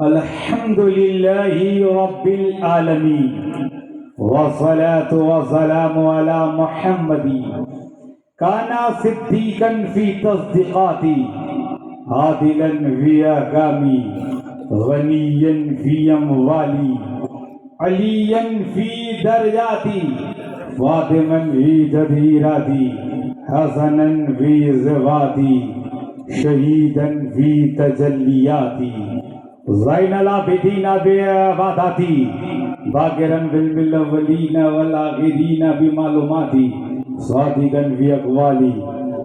الحمد لله رب العالمين والصلاة والسلام على محمد كان صديقا في تصديقاتي عادلا في أحكامي غنيا في أموالي عليا في درجاتي فاطما في تدبيراتي حسنا في صفاتي شهيدا في تجلياتي زين العابدين بعباداتي باقرا بالعلم الاولين والاخرين بمعلوماتي صادقا في اقوالي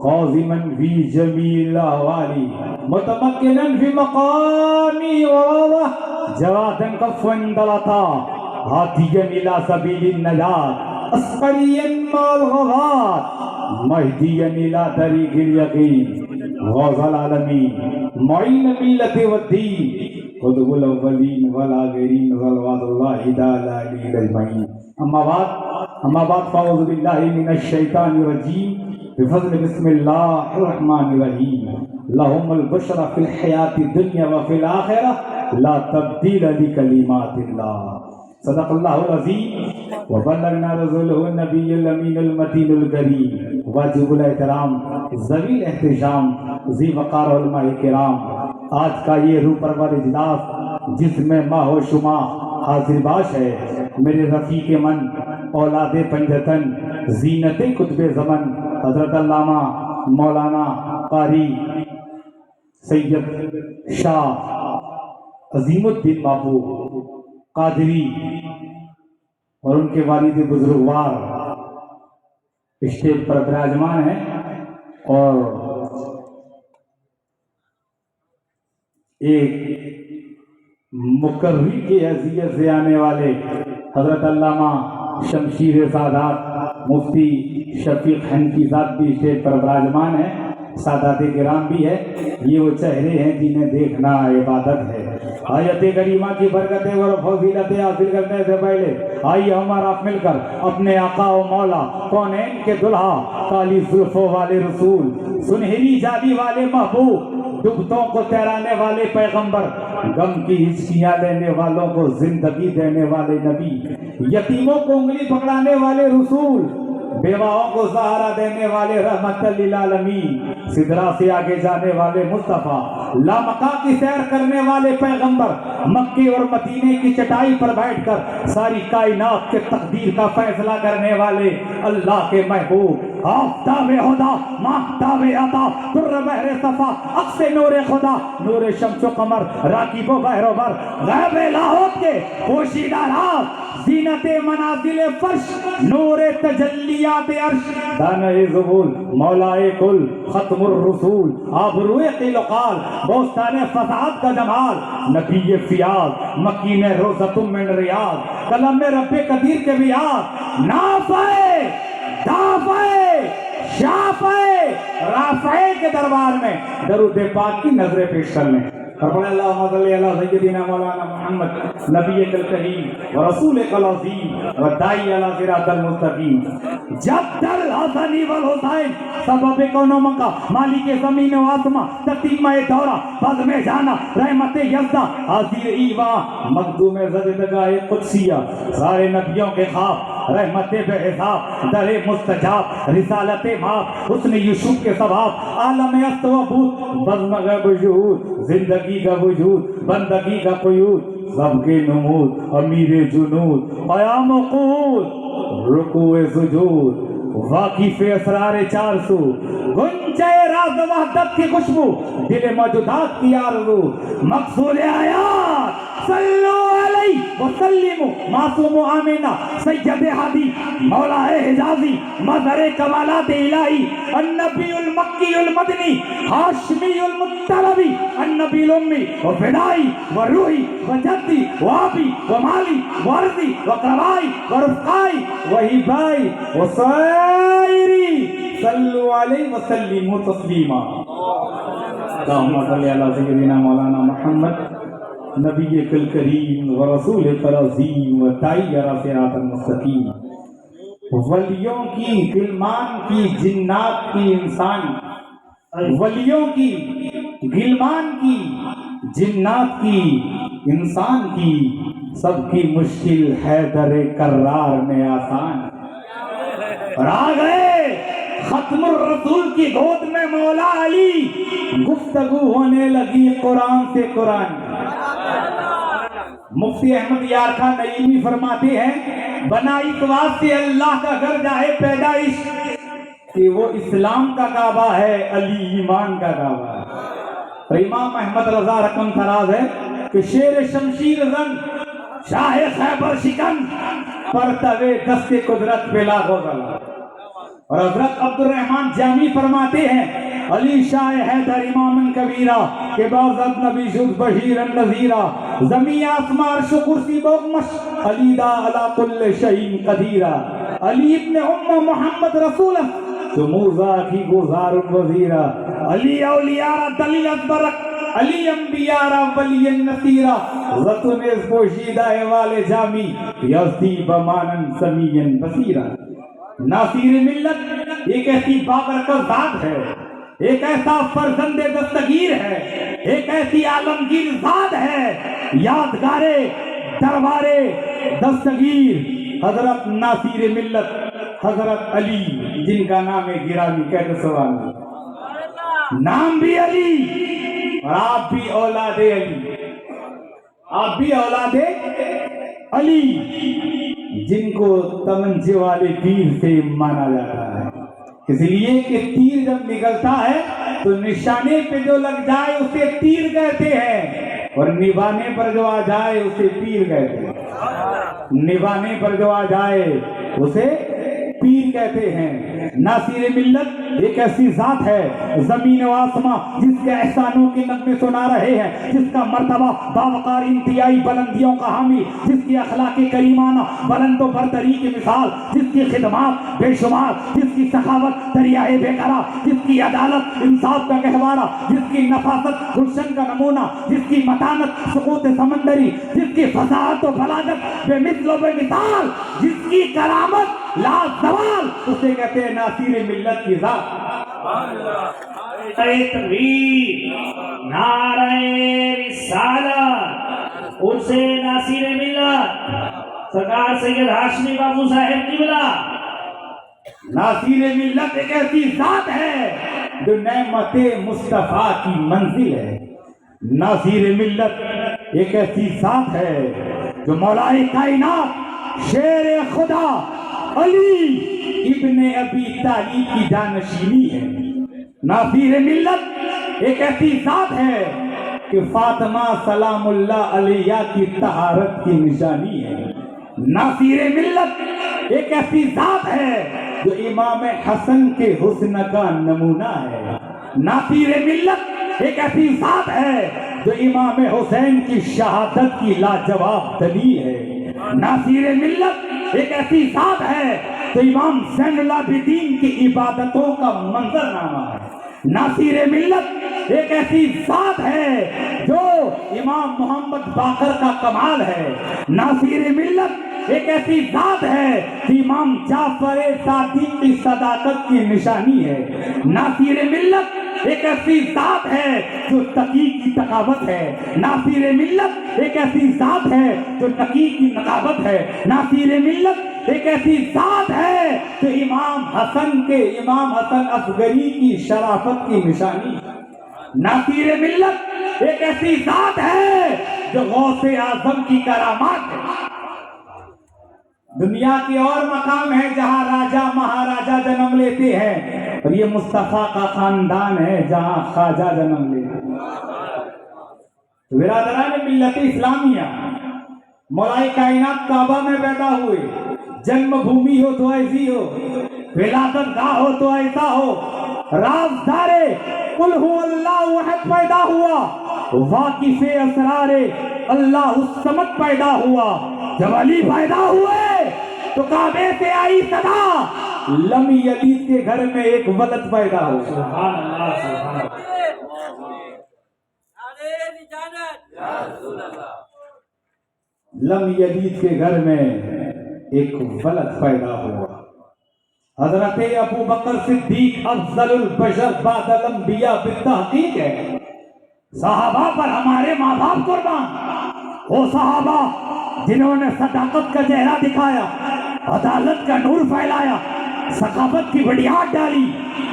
قاظما في جميع الاحوال متمكنا في مقامي وراضه جوادا كفوا دلتا هاديا الى سبيل النجاة عسكريا مع الغزاة مهديا الى طريق اليقين غوث العالمين معين الملة والدين قطب الاولين والآخرين صلوات الله تعالى عليه اجمعين. اما بعد فاعوذ بالله من الشیطان الرجیم بفضل بسم اللہ الرحمن الرحیم. لهم البشرى في الحیاة الدنیا وفي الآخرة لا تبدیل لکلمات اللہ. صدق اللہ العظیم وبلغنا رسوله النبی الامین المتین الکریم. واجب الاحترام ذوی الاحتشام ذی وقار علماء کرام، آج کا یہ روح پرور اجلاس جس میں ماہ و شما حاضر باش ہے، میرے رفیق من اولاد پنجتن زینت قطب زمن حضرت علامہ مولانا قاری سید شاہ عظیم الدین بابو قادری اور ان کے والد بزرگوار اسٹیج پر براجمان ہیں، اور ایک مقرری کی حیثیت سے آنے والے حضرت علامہ شمشیر سادات مفتی شفیق حنفی ذات بھی اسٹیج پر براجمان ہیں، سادات کرام بھی ہے. یہ وہ چہرے ہیں جنہیں دیکھنا عبادت ہے. آیت کریمہ کی برکتیں اور فضیلتیں حاصل کرنے سے پہلے آئیے ہمارا مل کر اپنے آقا و مولا کونین کے دلہا کالی زلفوں والے رسول، سنہری جادی والے محبوب، ڈبتوں کو تیرانے والے پیغمبر، غم کی ہچکیاں لینے والوں کو زندگی دینے والے نبی، یتیموں کو انگلی پکڑانے والے رسول، بیواؤں کو سہارا دینے والے رحمت للعالمین، سدرا سے آگے جانے والے مصطفیٰ، لامکاں کی سیر کرنے والے پیغمبر، مکے اور مدینے کی چٹائی پر بیٹھ کر ساری کائنات کے تقدیر کا فیصلہ کرنے والے اللہ کے محبوب، آفتاب خدا، ماہتاب عطا، در بحر صفا، عکس نور خدا، نور شمس و قمر، راکب و بحر و بر، غیب لاہوت کے پوشیدہ راز، زینت منازل فرش، نور تجلیات عرش، دانہ زبول، مولائے کل، ختم الرسول، آبروئے قیل و قال، بوستان فساد کا جمال، نبی فیاض، مکین روزۃ من ریاض، قلم رب قدیر کے بیاض، نافع دافع شافع رافع کے دربار میں درود پاک کی نظریں پیش کر لیں. فرمائے اللہم صلی علی سیدنا مولانا محمد نبی الکریم و رسول العظیم و داعی علی صراط المستقیم. جد الحسن والحسین سبب کون و مکہ مالک زمین و آسماں تتیمہ دورہ بزم جانا رحمت یزدہ حاضر ایوا مخدوم زدگاہ قدسیہ سارے نبیوں کے خواب رحمت بے حساب در مستجاب رسالت ماپ حسن یوسف کے ثواب عالم است و بود بزم غیب شہود زندگی کا وجود بندگی کا قیود سب کے نمود امیر جنود قیام و قعود رکوع سجود واقف اسرار 400 گنجے راز وحدت کی خوشبو دل موجودات کی آرزو مقصود آیات صلو علیہ وسلم معصوم آمینہ سید ہادی مولا حجازی مظہر کمالات الہی النبی المکی المدنی ہاشمی المطلبی النبی الامی وفدائی وروحی وجدی وابی ومالی وارضی وقربائی ورفقائی وحبائی وصائری صلو علیہ وسلم تسلیما. اللہم صلی علی سیدنا مولانا محمد نبی الکریم و رسول العظیم و داعی علی صراط المستقیم. ولیوں کی غلمان کی جنات کی انسان، ولیوں کی غلمان کی جنات کی انسان کی، سب کی مشکل حیدر کرار میں آسان، اور آ گئے ختم الرسول کی گود میں مولا علی، گفتگو ہونے لگی قرآن سے قرآن۔ مفتی احمد یار خان نعیمی فرماتے ہیں بنا اس واسطے اللہ کا گھر جائے پیدائش کہ وہ اسلام کا کعبہ ہے، علی ایمان کا کعبہ ہے۔ اور امام احمد رضا رقم تراز ہے کہ شیر شمشیر زن شاہ خیبر شکن پرتوے دست قدرت پہ لاغو گلا۔ اور حضرت عبد الرحمن جامی فرماتے ہیں علی شاہ حیدر امام کبیرہ کہ باوزد نبی شد بشیر نذیرہ، زمین آسمان عرش و کرسی بغمش، علی دا علا کل شیء قدیرہ، علی ابن ام محمد رسولہ تو موزا کی گزار وزیرہ، علی اولیاء دلیل ازبرک، علی انبیاء ولی نصیرہ، رتن از پوشیدہ والے جامی یزدی بمانن سمیین بصیرہ۔ ناصر ملت ایک ایسی بابرکت ذات ہے، ایک ایسا فرزند دستگیر ہے، ایک ایسی عالمگیر ذات ہے، یادگار دربار دستگیر حضرت ناصر ملت حضرت علی، جن کا نام ہے گرامی کہتے سوال نام بھی علی، اور آپ بھی اولاد علی، آپ بھی اولاد علی، جن کو تمنچے والے تیر سے مانا جاتا ہے، اس لیے کہ تیر جب نکلتا ہے تو نشانے پہ جو لگ جائے اسے تیر کہتے ہیں، اور نبھانے پر جو آ جائے اسے پیر کہتے ہیں، نبھانے پر جو آ جائے اسے پیر کہتے ہیں۔ ناصر ملت ایک ایسی ذات ہے زمین و آسمان جس کے احسانوں کے نغمے سنا رہے ہیں، جس کا مرتبہ باوقار انتہائی بلندیوں کا حامی، جس کی اخلاق کریمانہ بلند و برتری کی مثال، جس کی خدمات بے شمار، جس کی سخاوت دریائے بے قرار، جس کی عدالت انصاف کا گہوارہ، جس کی نفاست گلشن کا نمونہ، جس کی متانت سقوط سمندری، جس کی فصاحت و بلاغت بے مثل و بے مثال، جس کی کرامت لا زوال، اسے کہتے ہیں ناصر ملت کی ذات۔ تکبیر، نعرہ رسالت، اسے ناصر ملت سرکار سید ہاشمی بابو صاحب قبلہ۔ ناصر ملت ایک ایسی ذات ہے جو نعمت مصطفیٰ کی منزل ہے۔ ناصر ملت ایک ایسی ذات ہے جو مولا کائنات شیر خدا علی ابن ابی طالب کی جانشینی ہے۔ ناصر ملت ایک ایسی ذات ہے کہ فاطمہ سلام اللہ علیہ کی طہارت کی نشانی ہے۔ ناصر ملت ایک ایسی ذات ہے جو امام حسن کے حسن کا نمونہ ہے۔ ناصر ملت ایک ایسی ذات ہے جو امام حسین کی شہادت کی لاجواب دلیل ہے۔ ناصر ملت ایک ایسی ذات ہے جو امام زین العابدین کی عبادتوں کا منظرنامہ ہے۔ ناصر ملت ایک ایسی ذات ہے جو امام محمد باقر کا کمال ہے۔ ناصر ملت ایک ایسی ذات ہے جو امام جعفر صادق کی صداقت کی نشانی ہے۔ ناصر ملت ایک ایسی ذات ہے جو تقی کی تقاوت ہے۔ ناصر ملت ایک ایسی ذات ہے جو تقی کی نقابت ہے۔ ناصر ملت ایک ایسی ذات ہے جو امام حسن اصغری کی شرافت کی نشانی ہے۔ ناصر ملت ایک ایسی ذات ہے جو غوث اعظم کی کرامات ہے۔ دنیا کے اور مقام ہے جہاں راجہ مہاراجہ جنم لیتے ہیں، اور یہ مصطفیٰ کا خاندان ہے جہاں خواجہ جنم لیتے ہیں۔ برادران ملت اسلامیہ، مولا کائنات کعبہ میں پیدا ہوئے، جنم بھومی ہو تو ایسی ہو، ولادت گاہ ہو تو ایسا ہو، رازدار قل هو اللہ احد پیدا ہوا، واقف اسرار اللہ الصمد پیدا ہوا۔ جب علی پیدا ہوئے تو کعبے سے آئی صدا، لم یلد کے گھر میں ایک ولد پیدا ہو۔ سبحان اللہ، سبحان اللہ۔ لم یلد کے گھر میں ایک ولد پیدا ہوا۔ حضرت ابو بکر صدیق افضل البشر بعد الانبیاء بالتحقیق ہے۔ صحابہ پر ہمارے ماں باپ قربان، وہ صحابہ جنہوں نے صداقت کا چہرہ دکھایا، عدالت کا نور پھیلایا، ثقافت کی بنیاد ڈالی،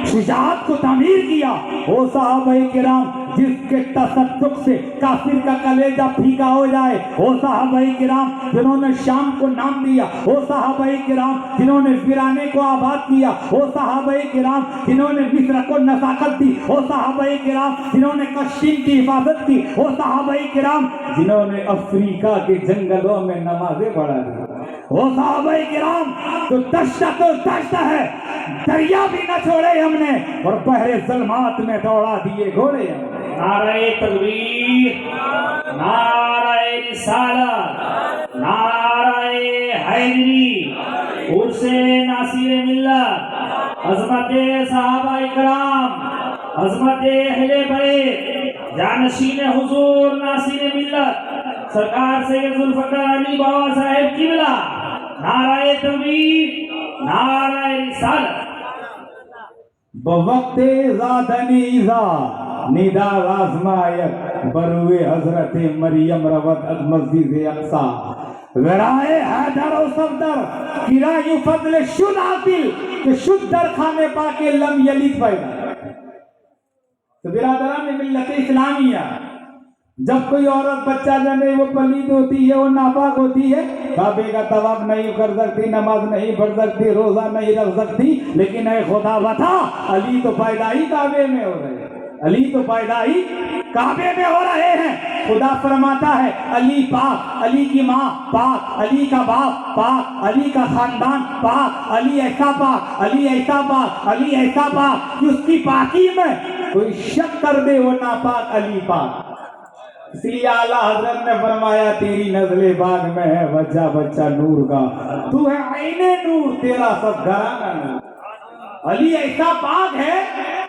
شجاعت کو تعمیر کیا، وہ صحابہ کرام جس کے تصدق سے کافر کا کلیجہ پھیکا ہو جائے، وہ صحابہ کرام جنہوں نے شام کو نام دیا، وہ صحابہ کرام جنہوں نے ویرانے کو آباد کیا، وہ صحابہ کرام جنہوں نے مصر کو نزاکت دی، وہ صحابہ کرام جنہوں نے کشتین کی حفاظت کی، وہ صحابہ کرام جنہوں نے افریقہ کے جنگلوں میں نمازیں پڑھا دی، وہ صحابہ کرام تو دشت ہے، دریا بھی نہ چھوڑے ہم نے اور بحر ظلمات میں دوڑا دیے گھوڑے ہم نے۔ نعرہ تکبیر، نعرہ رسالت، نعرہ حیدری، عرس ناصر ملت، عظمت صحابہ کرام، عظمت اہل بیت، جانشین حضور ناصر ملت سرکار سید ذوالفقار علی بابا صاحب قبلہ، نعرہ تکبیر، نعرہ رسالت۔ بوقت زادنی ایزا ندا آزمایت بروے حضرت مریم روت از مسجد اقصی ورائے حیدر و صفدر کرای فضل شد عاقل کہ شد در خانے پاکے لم یلید پیدا۔ تو برادران ملت اسلامیہ، جب کوئی عورت بچہ جنے وہ پلید ہوتی ہے، وہ ناپاک ہوتی ہے، کعبے کا طواف نہیں کر سکتی، نماز نہیں پڑھ سکتی، روزہ نہیں رکھ سکتی، لیکن اے خدا بتا، علی تو پیدا ہی کعبے میں ہو رہے ہیں، علی تو پیدا ہی کعبے میں ہو رہے ہیں۔ خدا فرماتا ہے علی پاک، علی کی ماں پاک، علی کا باپ پاک، علی کا خاندان پاک، علی ایسا پاک، علی ایسا پاک، علی ایسا پاک کہ اس کی پاکی میں کوئی شک کر دے وہ ناپاک علی پاک۔ اس لیے اعلیٰ حضرت نے فرمایا تیری نزل باغ میں ہے بچہ بچہ نور کا، تو ہے عین نور، تیرا سب گھرانہ نور۔ علی ایسا پاک ہے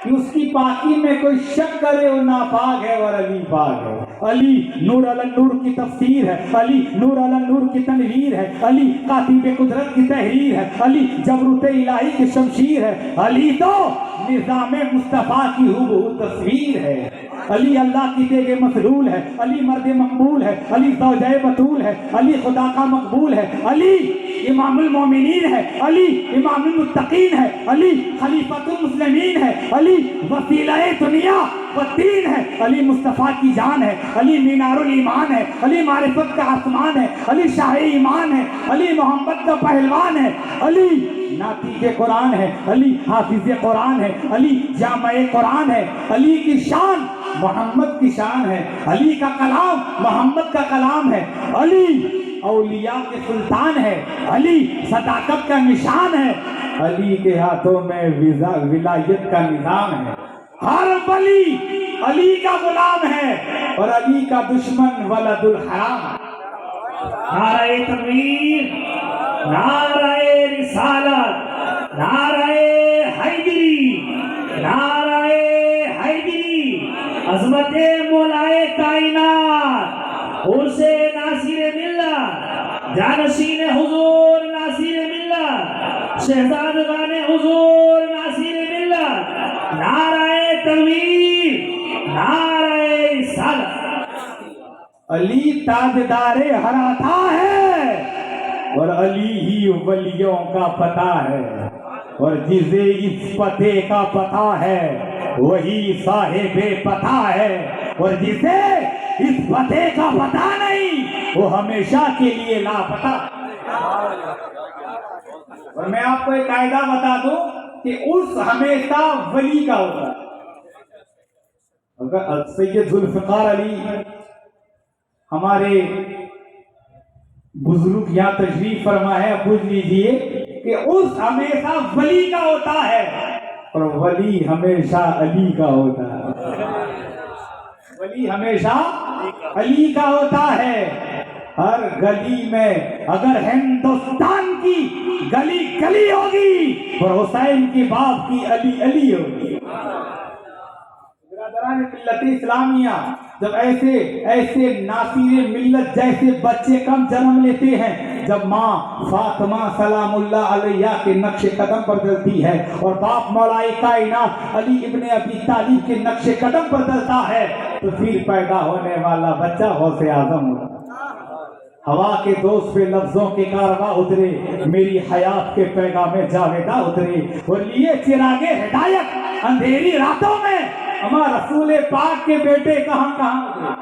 کہ اس کی پاکی میں کوئی شک کرے وہ ناپاک ہے اور علی پاک ہے۔ علی نور علی نور کی تفسیر ہے، علی نور علی نور کی تنویر ہے، علی کاتب قدرت کی تحریر ہے، علی جبروت الہی کی شمشیر ہے، علی تو نظام مصطفیٰ کی ہو تصویر ہے، علی اللہ کی دیگے مسلول ہے، علی مرد مقبول ہے، علی زوجہ بطول ہے، علی خدا کا مقبول ہے، علی امام المومنین ہے، علی امام المتقین ہے، علی خلیفۃ المسلمین ہے، علی وسیلہ دنیا والدین ہے، علی مصطفیٰ کی جان ہے، علی مینار الایمان ہے، علی معرفت کا آسمان ہے، علی شاہ ایمان ہے، علی محمد کا پہلوان ہے، علی ناطق قرآن ہے، علی حافظ قرآن ہے، علی جامع قرآن ہے، علی کی شان محمد کی شان ہے، علی کا کلام محمد کا کلام ہے، علی اولیاء کے سلطان ہے، علی صداقت کا نشان ہے، علی کے ہاتھوں میں ولایت کا نظام ہے، ہر ولی علی کا غلام ہے اور علی کا دشمن ولد الحرام ہے۔ نعرہ تکبیر، نعرہ رسالت، نعرہ حیدری، نعرہ حیدری، عظمت مولائے کائنات، عرس ناصر ملت، جانشین حضور ناصر ملت، شہزادگان حضور ناصر ملت، نعرہ تکبیر، نعرہ رسالت۔ علی تاجدار ہر عطا ہے اور علی ہی ولیوں کا پتہ ہے، اور جسے اس پتے کا پتہ ہے وہی صاحب پتہ ہے، اور جسے اس پتے کا پتہ نہیں وہ ہمیشہ کے لیے لاپتہ۔ اور میں آپ کو ایک قاعدہ بتا دوں کہ اس ہمیشہ ولی کا ہوتا ہے۔ اگر سید ذوالفقار علی ہمارے بزرگ یہاں تشریف فرما ہے، پوچھ لیجئے کہ اس ہمیشہ ولی کا ہوتا ہے اور ولی ہمیشہ علی کا ہوتا ہے، ولی ہمیشہ علی کا ہوتا ہے۔ ہر گلی میں اگر ہندوستان کی گلی گلی ہوگی اور حسین کی باپ کی علی علی ہوگی۔ برادران ملت اسلامیہ، جب ایسے ناصر ملت جیسے بچے کم جنم لیتے ہیں، جب ماں فاطمہ سلام اللہ علیہ کے نقش قدم پر چلتی ہے اور باپ مولا کائنات علی ابن ابی طالب کے نقش قدم پر چلتا ہے، تو تو پھر پیدا ہونے والا بچہ غوث اعظم ہوگا۔ ہوا کے دوست پہ لفظوں کے کارواں اترے، میری حیات کے پیغام جاویدہ اترے، اور لیے چراغ ہدایت اندھیری راتوں میں ہمارا رسول پاک کے بیٹے کہاں کہاں اترے۔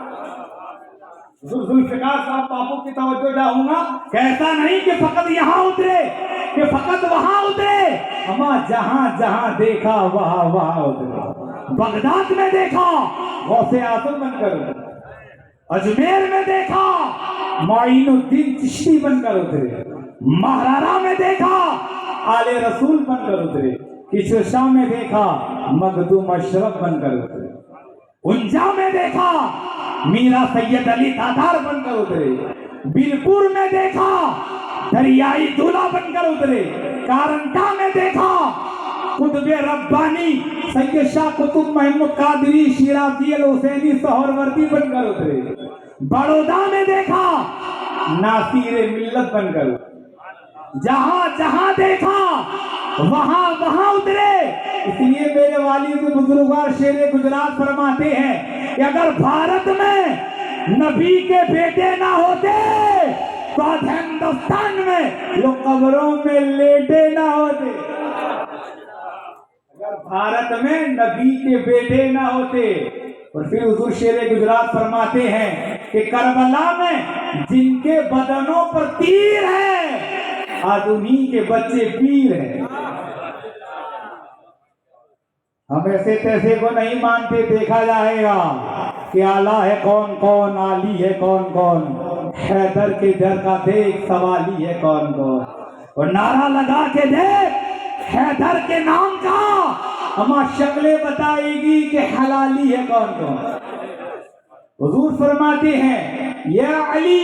ذوالفقار صاحب باپو کی توجہ چاہوں گا کہ ایسا نہیں کہ فقط یہاں اترے، کہ فقط وہاں اترے، ہمارا جہاں جہاں دیکھا وہاں وہاں اترے۔ بغداد میں دیکھا غوث اعظم بن کر اترے، اجمیر میں دیکھا معین الدین چشتی بن کر اترے، مہرارا میں دیکھا آل رسول بن کر اترے، کشوشا میں دیکھا مخدوم اشرف بن کر اترے، انجا میں دیکھا میرا سید علی تاتار بن کر اترے، بیرپور میں دیکھا دریائی دولہ بن کر اترے، کارنٹا میں دیکھا قطب ربانی سید شاہ قطب محمد قادری شیرازی الحسینی سہروردی بن کر اترے، بڑودا میں دیکھا ناصر ملت بن کر اترے۔ جہاں جہاں دیکھا وہاں وہاں اترے۔ اس لیے میرے والد بزرگوار شیر گجرات فرماتے ہیں کہ اگر بھارت میں نبی کے بیٹے نہ ہوتے تو آج ہندوستان میں لوگ قبروں میں لیٹے نہ ہوتے۔ اگر بھارت میں نبی کے بیٹے نہ ہوتے، اور پھر حضور شیر گجرات فرماتے ہیں کہ کربلا میں جن کے بدنوں پر تیر ہے آج انہی کے بچے پیر ہیں۔ ہم ایسے تیسے کو نہیں مانتے، دیکھا جائے گا کہ اعلیٰ ہے کون کون، عالی ہے کون کون، حیدر کے در کا دیکھ سوالی ہے کون کون، اور نعرہ لگا کے دیکھ حیدر کے نام کا ہمارا شکلیں بتائے گی کہ حلالی ہے کون کون۔ حضور فرماتے ہیں یا علی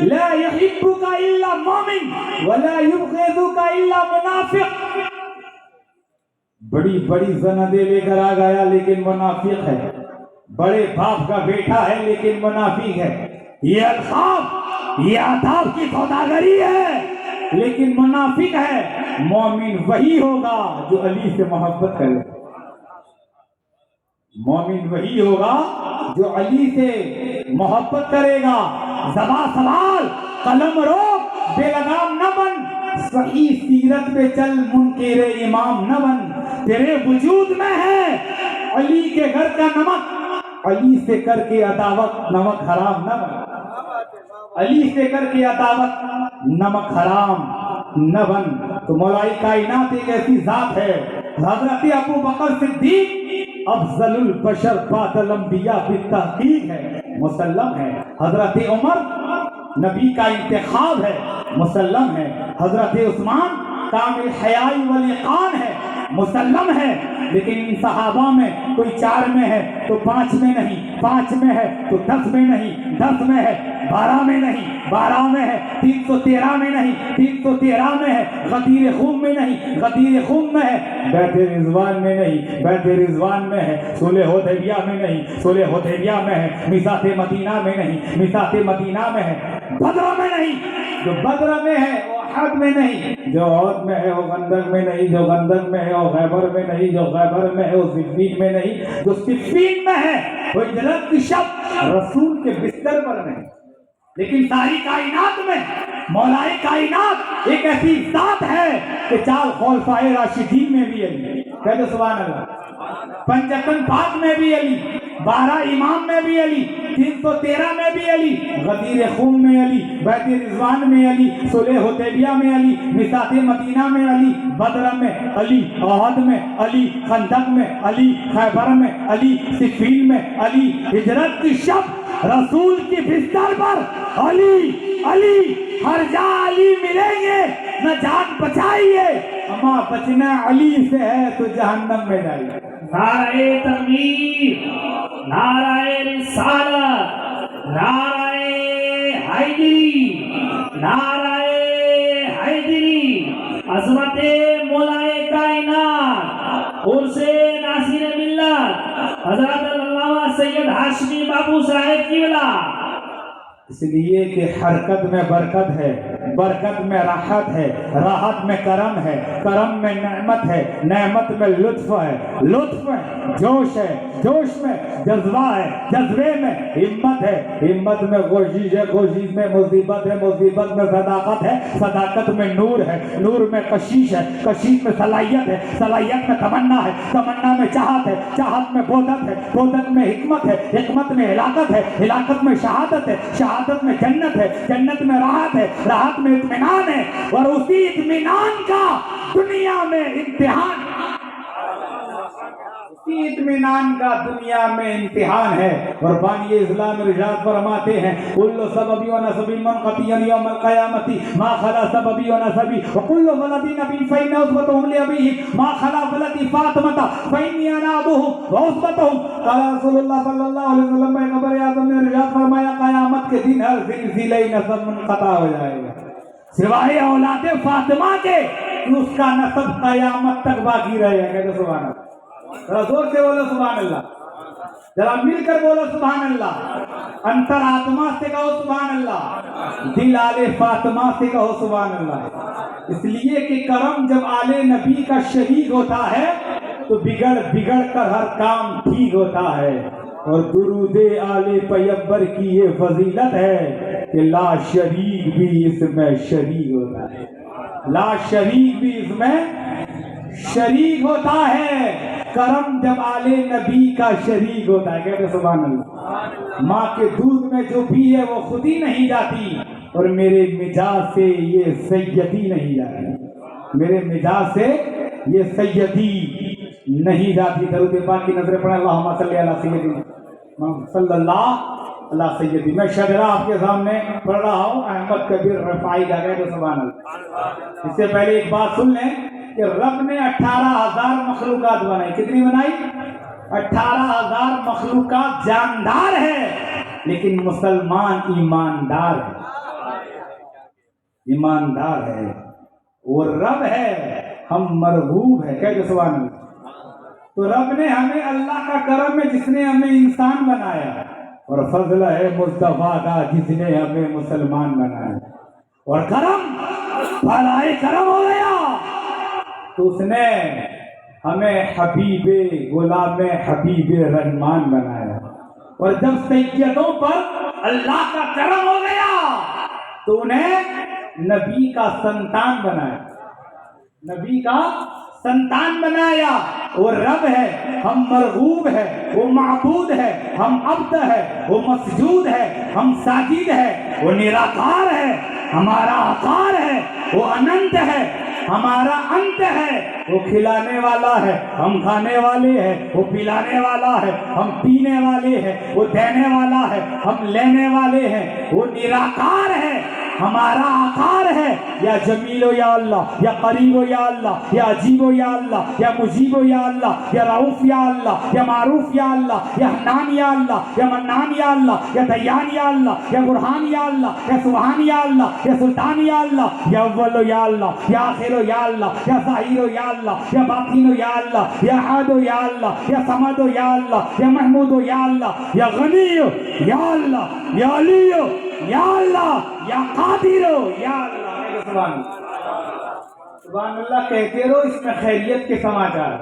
لا یحبک الا مومن ولا یبغضک الا منافق۔ بڑی بڑی زندیں لے کر آ گیا لیکن منافق ہے، بڑے باپ کا بیٹا ہے لیکن منافق ہے، یہ الخاب یہ آداب کی سوداگری ہے لیکن منافق ہے۔ مومن وہی ہوگا جو علی سے محبت کرے، مومن وہی ہوگا جو علی سے محبت کرے گا۔ زباں سوال قلم روک بے لگام نہ بن، صحیح سیرت پہ چل منکر امام نہ بن۔ تیرے وجود میں ہے علی کے گھر کا نمک، علی سے کر کے عداوت نمک حرام نہ بن، علی سے کر کے عداوت نمک حرام نہ بن۔ تو مولائی کائنات ایک ایسی ذات ہے، حضرت ابو بکر صدیق افضل البشر بعد الانبیاء بالتحقیق ہے، مسلم ہے۔ حضرت عمر نبی کا انتخاب ہے، مسلم ہے۔ حضرت عثمان کامل حیائی والیقان ہے، مسلم ہے۔ لیکن ان صحابہ میں کوئی 4 میں ہے تو 5 میں نہیں، 5 میں ہے تو 10 میں نہیں، 10 میں ہے 12 میں نہیں، 12 میں ہے 313 میں نہیں، 313 میں ہے غدیر خون میں نہیں، غدیر خون میں ہے بیت رضوان میں نہیں، بیت رضوان میں ہے صلح حدیبیہ میں نہیں، صلح حدیبیہ میں ہے میثاق مدینہ میں نہیں، میثاق مدینہ میں ہے بدر میں نہیں، جو بدر میں ہے وہ احد میں نہیں، جو احد میں ہے وہ خندق میں نہیں، جو خندق میں ہے وہ خیبر میں نہیں، جو خیبر میں ہے وہ صفین میں نہیں، جو صفین میں ہے وہ ہجرت کی شب رسول کے بستر پر نہیں۔ لیکن ساری کائنات میں مولا کائنات ایک ایسی ذات ہے کہ 4 خلفائے راشدین میں بھی علی، کہتے سبحان اللہ، 55 پاک میں بھی علی، 12 امام میں بھی علی، 313 میں بھی علی، غدیر خون میں علی، بیت رضوان میں علی، صلح حدیبیہ میں علی، میثاق مدینہ میں علی، بدر میں علی، احد میں علی، خندق میں علی، خیبر میں علی، صفین میں علی، ہجرت کی شب رسول کی بستر پر علی علی، ہر جا علی ملیں گے، نہ جان بچائیے، ہمارا بچنا علی سے ہے تو جہنم میں جائیے۔ نعرہ تکبیر، نعرہ رسالت، نعرہ حیدری، نعرہ حیدری، عظمت مولا کائنات، عرس ناصر ملت حضرت علامہ سید ہاشمی بابو صاحب قبلہ، اس لیے کہ حرکت میں برکت ہے، برکت میں راحت ہے، راحت میں کرم ہے، کرم میں نعمت ہے، نعمت میں لطف ہے، لطف میں جوش ہے، جوش میں جذبہ ہے، جذبے میں ہمت ہے، ہمت میں کوشش ہے، کوشش میں مصیبت ہے، مصیبت میں صداقت ہے، صداقت میں نور ہے، نور میں کشش ہے، کشش میں صلاحیت ہے، صلاحیت میں تمنا ہے، تمنا میں چاہت ہے، چاہت میں بودت ہے، بودت میں حکمت ہے، حکمت میں ہلاکت ہے، ہلاکت میں شہادت ہے، شہادت میں جنت ہے، جنت میں راحت ہے، راحت میں اطمینان ہے، اور اسی اطمینان کا دنیا میں امتحان، اسی اطمینان کا دنیا میں امتحان ہے۔ اور بانی اسلام ارشاد فرماتے ہیں کل سببی و نسبی منقطع یوم القیامت ما خلا سببی و نسبی وکل ولد نبی فإن عصبتهم لأبیہ ما خلا ولد فاطمہ فإنی انا ابوہ وعصبتهم۔ قال رسول اللہ صلی اللہ علیہ وسلم پیغمبر اعظم نے ارشاد فرمایا قیامت کے دن ہر سلسلہ نسب منقطع ہو جائے گا سوائے اولاد فاطمہ کے، اس کا نسب قیامت تک باقی رہے گا۔ کہتے سبحان اللہ، ذرا زور سے بولو سبحان اللہ، ذرا مل کر بولو سبحان اللہ، انتر آتما سے کہو سبحان اللہ، دل آل فاطمہ سے کہو سبحان اللہ۔ اس لیے کہ کرم جب آل نبی کا شریک ہوتا ہے تو بگڑ بگڑ کر ہر کام ٹھیک ہوتا ہے۔ اور درود آل پیغمبر کی یہ فضیلت ہے کہ لا شریک بھی اس میں شریک ہوتا ہے، لا شریک بھی اس میں شریک ہوتا ہے۔ کرم جب آل نبی کا شریک ہوتا ہے، کہتے سبحان اللہ۔ ماں کے دودھ میں جو بھی ہے وہ خود ہی نہیں جاتی، اور میرے مزاج سے یہ سیدی نہیں جاتی، میرے مزاج سے یہ سیدی نہیں جاتی۔ درود پاک کی نظریں پڑھیں، اللہم صلی علی سیدنا صلی اللہ علی سیدی۔ میں شجرہ آپ کے سامنے پڑھ رہا ہوں احمد کبیر رفاعی کا، کہتے سبحان اللہ۔ اس سے پہلے ایک بات سن لیں کہ رب نے 18,000 مخلوقات بنائی، کتنی بنائی؟ 18,000 مخلوقات جاندار ہے، لیکن مسلمان ایماندار ہے، ایماندار ہے، وہ رب ہے، ہم مرغوب ہے، کہتے سبحان اللہ۔ تو رب نے ہمیں، اللہ کا کرم ہے جس نے ہمیں انسان بنایا، اور فضل ہے مصطفیٰ کا جس نے ہمیں مسلمان بنایا، اور کرم بھلائے کرم ہو گیا تو اس نے ہمیں حبیب غلام حبیب رحمان بنایا۔ اور جب سیدوں پر اللہ کا کرم ہو گیا تو انہیں نبی کا سنتان بنایا، نبی کا سنتان بنایا۔ وہ رب ہے، ہم مرغوب ہے، وہ معبود ہے، ہم عبد ہے، وہ مسجود ہے، ہم ساجد ہے، وہ نراکار ہے، ہمارا آکار ہے، وہ اننت ہے، ہمارا انت ہے، وہ کھلانے والا ہے، ہم کھانے والے ہیں، وہ پلانے والا ہے، ہم پینے والے ہیں، وہ دینے والا ہے، ہم لینے والے ہیں، وہ نراکار ہے، ہمارا آکار ہے۔ یا جمیل ہو یا اللہ، یا قریب ہو یا اللہ، یا عجیب ہو یا اللہ، یا مجیب ہو یا اللہ، یا رؤوف یا اللہ، یا معروف یا اللہ، یا حنان یا اللہ، یا منان یا اللہ، یا دیان یا اللہ، یا برہان یا اللہ، یا سبحان یا اللہ، یا سلطان یا اللہ، یا اول ہو یا اللہ، یا آخر ہو یا اللہ، یا ظاہر ہو یا اللہ، یا باطن ہو یا اللہ، یا احد ہو یا اللہ، یا صمد ہو یا اللہ، یا محمود ہو یا اللہ، یا غنی ہو یا اللہ، یا علی ہو یا اللہ، یا قادر ہو یا اللہ۔ سبحان اللہ، سبحان اللہ کہتے رہو، اس میں خیریت کے سماچار۔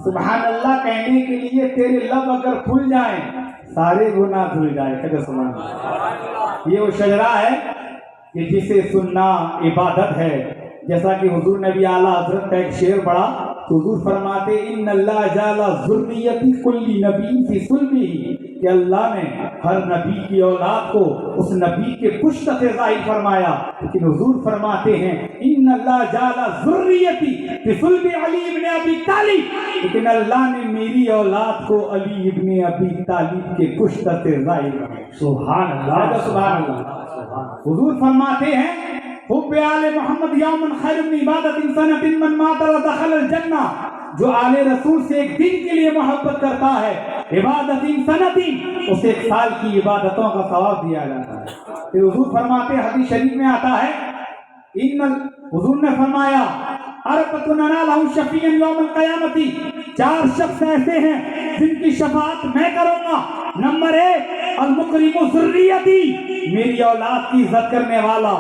سبحان اللہ کہنے کے لیے تیرے لب اگر کھل جائیں سارے گناہ دھل جائے، کہتے سبحان اللہ۔ یہ وہ شجرہ ہے کہ جسے سننا عبادت ہے، جیسا کہ حضور نبی اعلیٰ حضرت کا ایک شعر پڑھا، حضور فرماتے ان اللہ جعل ذریتی کل نبی فی صلبہ، کہ اللہ نے ہر نبی کی اولاد کو اس نبی کے پشت سے ظاہر فرمایا۔ لیکن حضور فرماتے ہیں ان اللہ جعل ذریتی فی صلب علی ابن ابی طالب، لیکن اللہ نے میری اولاد کو علی ابن ابی طالب کے پشت سے ظاہر فرمایا۔ سبحان اللہ، سبحان اللہ۔ حضور فرماتے ہیں حب آل محمد یوم خیر من عبادت سنۃ من مات ودخل الجنہ، جو آل رسول سے ایک دن کے لیے محبت کرتا ہے، عبادت سنۃ، اسے ایک سال کی عبادتوں کا ثواب دیا جاتا ہے۔ پھر حضور فرماتے ہیں، حدیث شریف میں آتا ہے، حضور نے فرمایا اربعۃ انا لہم شفیع یوم القیامۃ، 4 شخص ایسے ہیں جن کی شفاعت میں کروں گا۔ نمبر 1 المکرم ذریتی، میری اولاد کی عزت کرنے والا.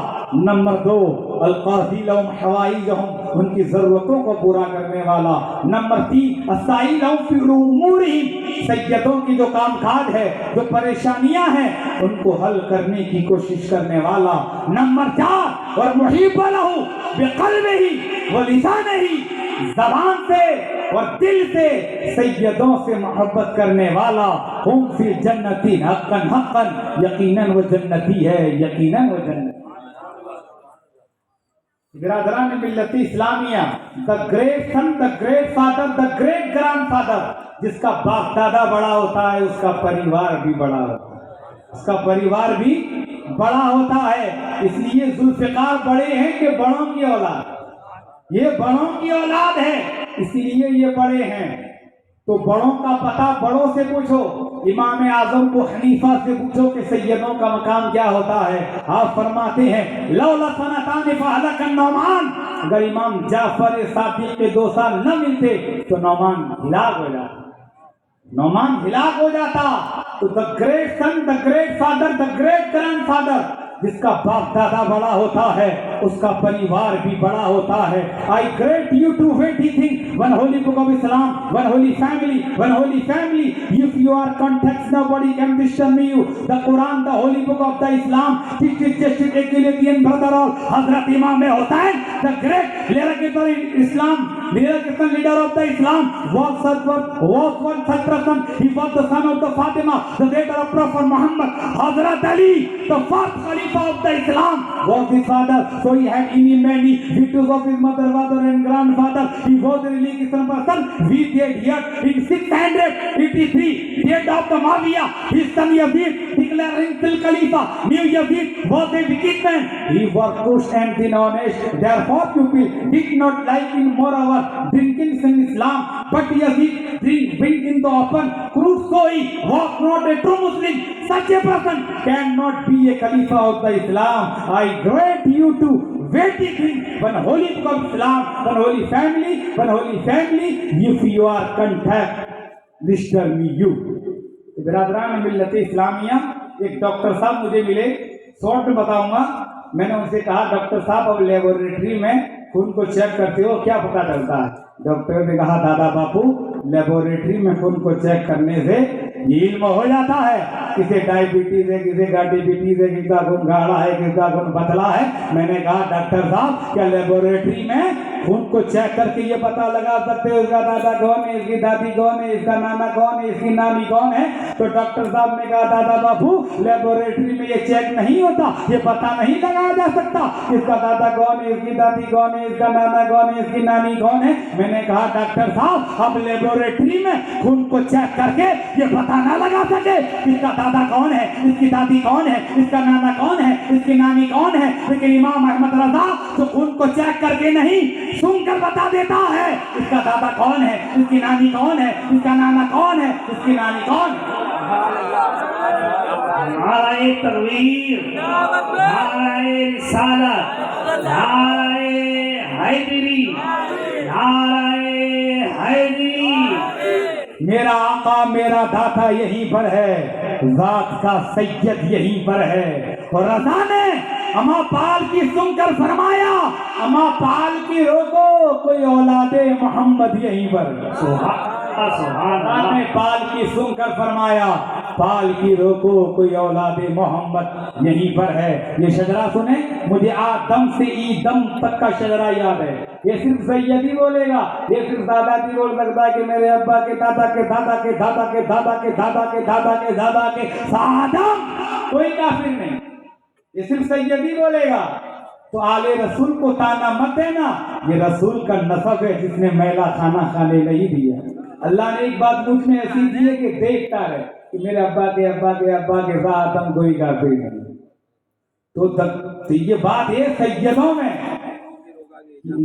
نمبر 2 القاضی لهم حوائجهم، ان کی ضرورتوں کو پورا کرنے والا. نمبر 3 السائی لهم فی امورہم، سیدوں کی جو کام کاج ہے، جو پریشانیاں ہیں، ان کو حل کرنے کی کوشش کرنے والا. نمبر 4 اور محب لہ بقلبہ ولسانہ، زبان سے اور دل سے سیدوں سے محبت کرنے والا. ہم فی جنتی حقا حقا، یقیناً وہ جنتی ہے، یقیناً وہ جنتی. برادران ملت اسلامیہ، the great son, the great father, the great grandfather, جس کا باپ دادا بڑا ہوتا ہے، اس کا پریوار بھی بڑا ہوتا ہے، اس کا پریوار بھی بڑا ہوتا ہے. اس لیے ذوالفقار بڑے ہیں کہ بڑوں کی اولاد، یہ بڑوں کی اولاد ہے، اسی لیے یہ بڑے ہیں. تو بڑوں کا پتہ بڑوں سے پوچھو. امام اعظم کو حنیفہ سے پوچھو کہ سیدوں کا مقام کیا ہوتا ہے. آپ فرماتے ہیں لولا سنتان فہلک النعمان، اگر امام جعفر صادق کے 2 سال نہ ملتے تو نعمان ہلاک ہو جاتا، نعمان ہلاک ہو جاتا. تو the great son, the great father, the great grandfather, جس کا باپ دادا بڑا ہوتا ہے، اس کا پریوار بھی بڑا ہوتا ہے. I grant you to 20 things. One holy book of Islam, one holy family, one holy family. If you are context, nobody can disturb you. The Quran, the holy book of the Islam, teach it, just it, Egilitian brother all, Hazrat Imam Hussain, the great leader in Islam, leader of the Islam, was one such person. He was the son of the Fatima, the daughter of Prophet Muhammad. Hazrat Ali, the first Khalifa of the Islam, was his father. So he had many virtues of his mother, father and grandfather. He was a religious person. We did here in 683, death of the Muawiyah, his son Yazid, declaring till Khalifa. New Yazid was a wicked man. He was pushed and dishonest. Therefore people did not like him. Moreover, drinking in Islam, but Yazid drink in the open, crude, so he was not a true Muslim. Such a person cannot be a Khalifa of the Islam. I grant you to waiting thing, one holy book of Islam, one holy family, one holy family. If you are contact, disturb me you. برادران ملت اسلامیہ، ایک doctor صاحب مجھے ملے، short میں بتاؤں گا. میں نے ان سے کہا ڈاکٹر صاحب اب لیبورٹری میں خون کو چیک کرتے ہو، کیا پتہ چلتا ہے؟ ڈاکٹر نے کہا دادا باپو لیبورٹری میں خون کو چیک کرنے سے یہ علم ہو جاتا ہے، کسی ڈائبٹیز ہے، کسی کا ڈیبٹیز ہے، کسی کا خون گاڑھا ہے، کسی کا خون پتلا ہے. میں نے کہا ڈاکٹر صاحب کیا لیبورٹری میں خون کو چیک کر کے یہ پتہ لگا سکتے ہو اس کا دادا کون ہے، اس کی دادی کون ہے، اس کا نانا کون ہے، اس کی نانی کون ہے؟ تو ڈاکٹر صاحب نے کہا دادا باپو لیبورٹری میں یہ چیک نہیں ہوتا، یہ پتہ نہیں لگایا جا سکتا اس کا دادا کون ہے، اس کی دادی کون ہے، اس کا نانا کون ہے، اس کی نانی کون ہے. میں نے کہا ڈاکٹر صاحب اب لیبورٹری میں خون کو چیک کر کے یہ پتہ نہ لگا سکے اس کا دادا کون ہے، اس کی دادی کون ہے، اس کا نانا کون ہے، اس کی نانی کون ہے. لیکن امام احمد رضا تو خون کو چیک کر کے نہیں سن کر بتا دیتا ہے اس کا دادا کون ہے، اس کی نانی کون ہے، اس کا نانا کون ہے، اس کی نانی کون ہے. نعرہ تکبیر، نعرہ رسالت، نعرہ حیدری، نعرہ حیدری. میرا آقا میرا داتا یہیں پر ہے، ذات کا سید یہیں پر ہے. اور رضا نے اما پال کی سن کر فرمایا اما پال کی روکو، کوئی اولاد محمد یہیں پر. رضا نے پال کی سن کر فرمایا پال کی روکو، کوئی اولاد محمد یہیں پر ہے. یہ شجرہ سنیں، مجھے آدم سے ای دم تک کا شجرہ یاد ہے. یہ صرف سیدی بولے گا، یہ صرف دادا جی بول سکتا ہے کہ میرے ابا کے دادا کے دادا کے دادا کے دادا کے دادا کے دادا کے دادا کے آدم. کوئی کافر نہیں، یہ صرف سیدی بولے گا. تو آل رسول کو تانا مت دینا، یہ رسول کا نسب ہے جس نے میلا کھانا کھانے نہیں دیا. اللہ نے ایک بات مجھ میں ایسی دی ہے کہ دیکھتا ہے کہ میرے ابا کے ابا کے ابا کے آدم کوئی کافر نہیں. تو یہ بات ہے سیدوں میں،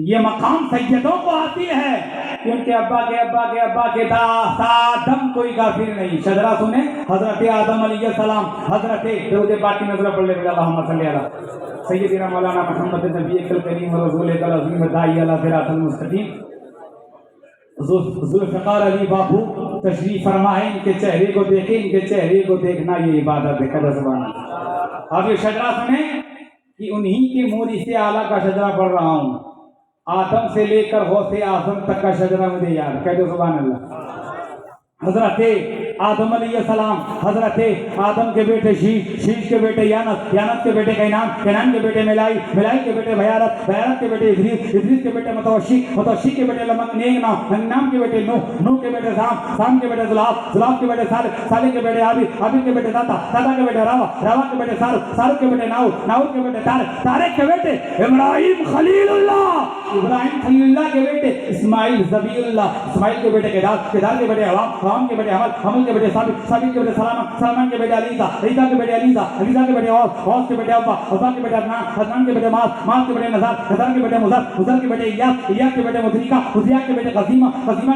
یہ مقام سیدوں کو حاصل ہے کہ ان کے ابا کے ابا کے ابا کے آدم کوئی کافر نہیں. شجرہ سنیں، حضرت آدم علیہ السلام، حضرت درود پاک کی نظر پڑھ لے گا. اللہم صلی علی سیدنا مولانا محمد نبی کریم رسول العظیم داعی علی صراط المستقیم. ذوالفقار علی باپو تشریف فرما ہے، ان کے چہرے کو دیکھیں، ان کے چہرے کو دیکھنا یہ عبادت ہے۔ کہتے سبحان اللہ۔ اب یہ شجرہ سنیں کہ انہی کے موری سے اعلیٰ کا شجرہ پڑھ رہا ہوں، آدم سے لے کر غوث اعظم تک کا شجرہ مجھے یاد۔ کہتے سبحان اللہ۔ حضرت آدم علیہ السلام، حضرت آدم کے بیٹے شیش کے بیٹے یانس کے بیٹے کینان کے بیٹے ملائی کے بیٹے بھیارت کے بیٹے ادریس کے بیٹے متوشی کے بیٹے نام کے بیٹے نوح کے بیٹے سام کے بیٹے زلاف کے بیٹے صالح کے بیٹے عابد کے بیٹے دادا کے بیٹے راوا کے بیٹے سارو کے بیٹے ناؤر کے بیٹے طارق کے بیٹے ابراہیم خلیل اللہ کے بیٹے اسماعیل ذبیح اللہ، اسماعیل کے بیٹے کدار کے بیٹے عوام کے بیٹے حمل کے بیٹے ثابت کے بیٹے سلمان کے بیٹے علیزہ کے بیٹے علیزہ کے بیٹے اوس کے بیٹے ابا کے بیٹے عدنان کے بیٹے ماس کے بیٹے نظر کے بیٹے مزر کے بیٹے الیاس کے بیٹے مدرکہ کے بیٹے قسیمہ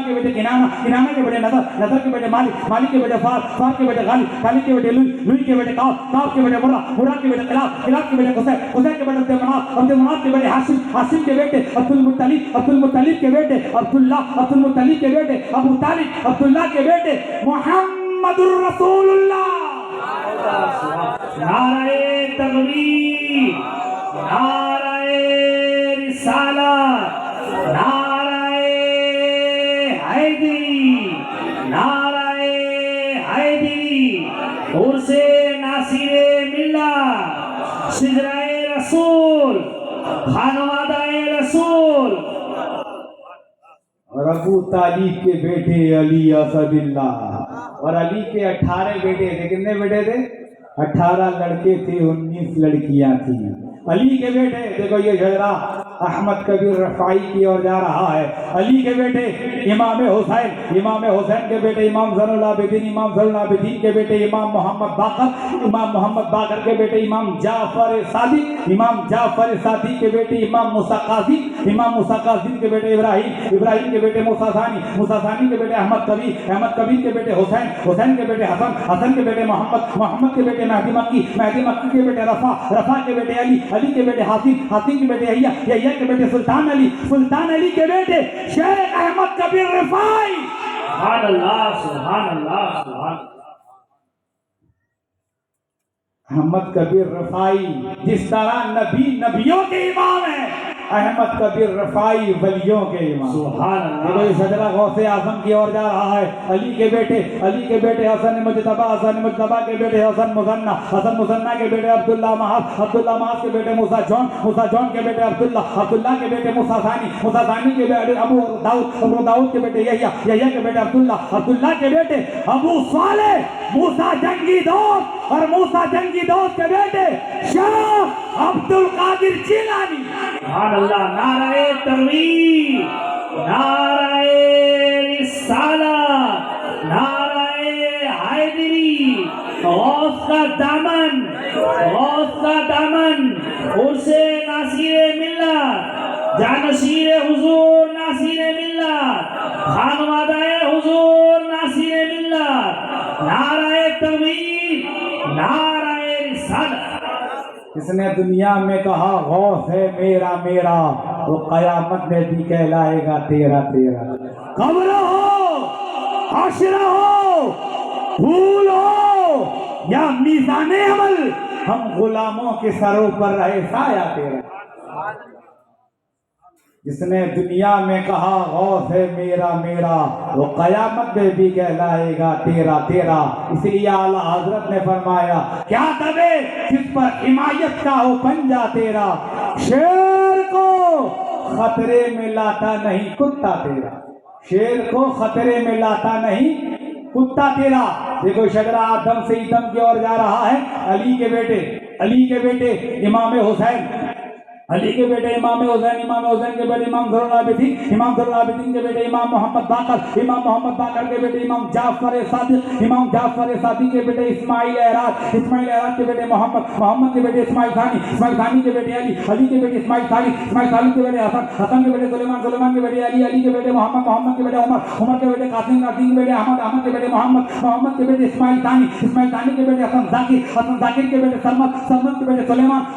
کے بیٹے کنانہ کے بیٹے نظر کے بیٹے مالک کے بیٹے فار کے بیٹے غالب کے بیٹے لوئی کے بیٹے کاف کے بیٹے مرہ کے بیٹے خلاف کے بیٹے قصے کے بیٹے عبد مناف کے بیٹے ہاشم کے بیٹے عبد المطلب کے بیٹے عبد المطلب کے بیٹے ابو طالب عبداللہ کے بیٹے محمد الرسول اللہ۔ نعرہ تکبیر، نعرہ رسالت، نعرہ حیدری، نعرہ حیدری، عرس ناصر ملت، شجرہ رسول، خانوادہ رسول۔ اور ابو طالب کے بیٹے علی اسد اللہ، اور علی کے 18 بیٹے تھے۔ کتنے بیٹے تھے؟ 18 لڑکے تھے، 19 لڑکیاں تھیں۔ علی کے بیٹے دیکھو، یہ شجرہ احمد کبیر رفاعی کی اور جا رہا ہے۔ علی کے بیٹے امام حسین کے بیٹے امام زین العابدین کے بیٹے امام محمد باقر کے بیٹے امام جعفر صادق کے بیٹے امام موسیٰ قاظم کے بیٹے ابراہیم کے بیٹے موسیٰ ثانی کے بیٹے احمد کبیر کے بیٹے حسین کے بیٹے حسن کے بیٹے محمد کے بیٹے مہدی مکی کے بیٹے رفا کے بیٹے علی کے بیٹے حاتم کے بیٹے یحییٰ کے بیٹے سلطان علی کے بیٹے شیخ احمد کبیر رفاعی۔ سبحان اللہ، سبحان اللہ، سبحان اللہ۔ احمد کبیر رفاعی جس طرح نبیوں کے امام ہیں، احمد کبیر رفاعی ولیوں کے امام۔ سبحان اللہ۔ یہ شجرہ غوث اعظم کی اور جا رہا ہے۔ علی کے بیٹے حسن مجتبیٰ کے بیٹے حسن مثنیٰ کے بیٹے عبداللہ محاذ کے بیٹے موسیٰ جون کے بیٹے عبداللہ کے بیٹے موسیٰ ثانی کے بیٹے ابو داؤد کے بیٹے یحییٰ کے بیٹے عبداللہ کے بیٹے ابو صالح موسیٰ جنگی دوست، اور موسیٰ جنگی دوست کے بیٹے شیخ عبد القادر جیلانی۔ سبحان اللہ۔ نعرہ تکبیر، نعرہ رسالت، نعرہ حیدری، غوث کا دامن، عرس ناصر ملت، جانشیر حضور ناصر ملت، خانوادہ حضور ناصر ملت، نعرہ تکبیر، نعرہ رسالت۔ اس نے دنیا میں کہا غوث ہے میرا، وہ قیامت میں بھی کہلائے گا تیرا۔ قبر ہو، حشر ہو، پھول ہو یا میزان عمل، ہم غلاموں کے سروں پر رہے سایہ تیرا۔ جس نے دنیا میں کہا غوث ہے میرا، وہ قیامت میں بھی کہلائے گا تیرا۔ اس لیے اعلیٰ حضرت نے فرمایا کیا دبے جس پر حمایت کا ہو پنجہ تیرا، شیر کو خطرے میں لاتا نہیں کتا تیرا، شیر کو خطرے میں لاتا نہیں کتا تیرا۔ دیکھو شجرہ آدم سے ایدم کی اور جا رہا ہے۔ علی کے بیٹے امام حسین، علی کے بیٹے امام حسین کے بیٹے امام زین العابدین کے بیٹے امام محمد باقر کے بیٹے امام جعفر صادق کے بیٹے اسماعیل اعراض کے بیٹے محمد کے بیٹے اسماعیل ثانی کے بیٹے علی کے بیٹے اسماعیل ثانی کے بیٹے حسن کے بیٹے سلیمان کے بیٹے علی کے بیٹے محمد کے بیٹے عمر کے بیٹے قاسم کے بیٹے احمد کے بیٹے محمد کے بیٹے اسماعیل ثانی کے بیٹے حسن ذاکر کے بیٹے سلمت کے بیٹے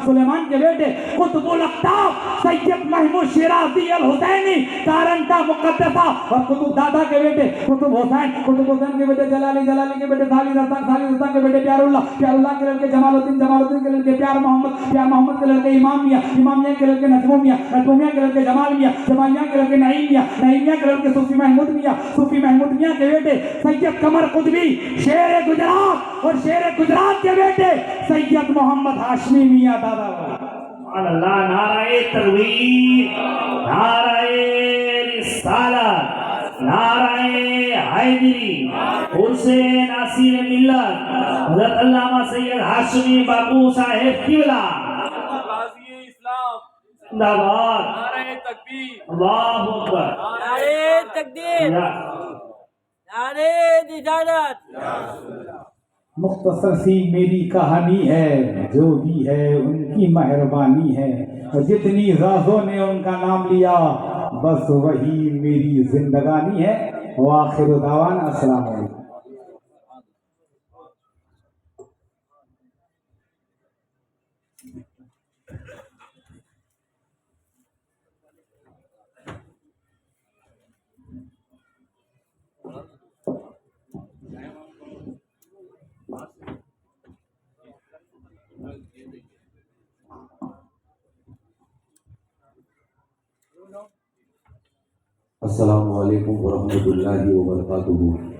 سلیمان کے بیٹے قطب الأقطاب سید محمود شیرازی الحسینی کارنٹا مقدسہ اور قطب دادا کے بیٹے قطب حسین کے بیٹے جلالی کے بیٹے ثالی رستان کے بیٹے پیار اللہ کے لڑکے جمال الدین کے لڑکے پیار محمد کے لڑکے امام میاں کے لڑکے نجمو میاں کے لڑکے جمال میاں کے لڑکے نعیم میاں کے لڑکے صوفی محمود میاں کے بیٹے سید قمر قطبی شیر گجرات اور شیر گجرات کے بیٹے سید محمد ہاشمی میاں دادا اللہ نعرہ تکبیر نعرہ رسالت نعرہ حیدری عرس ناصر ملت حضرت علامہ سید ہاشمی بابو صاحب قبلہ غازی اسلام زندہ باد نعرہ تکبیر اللہ اکبر نعرہ تکبیر نعرہ رسالت مختصر سی میری کہانی ہے جو بھی ہے ان کی مہربانی ہے اور جتنی رازوں نے ان کا نام لیا بس وہی میری زندگانی ہے وآخر دعوانا السلام علیکم السلام علیکم ورحمۃ اللہ وبرکاتہ.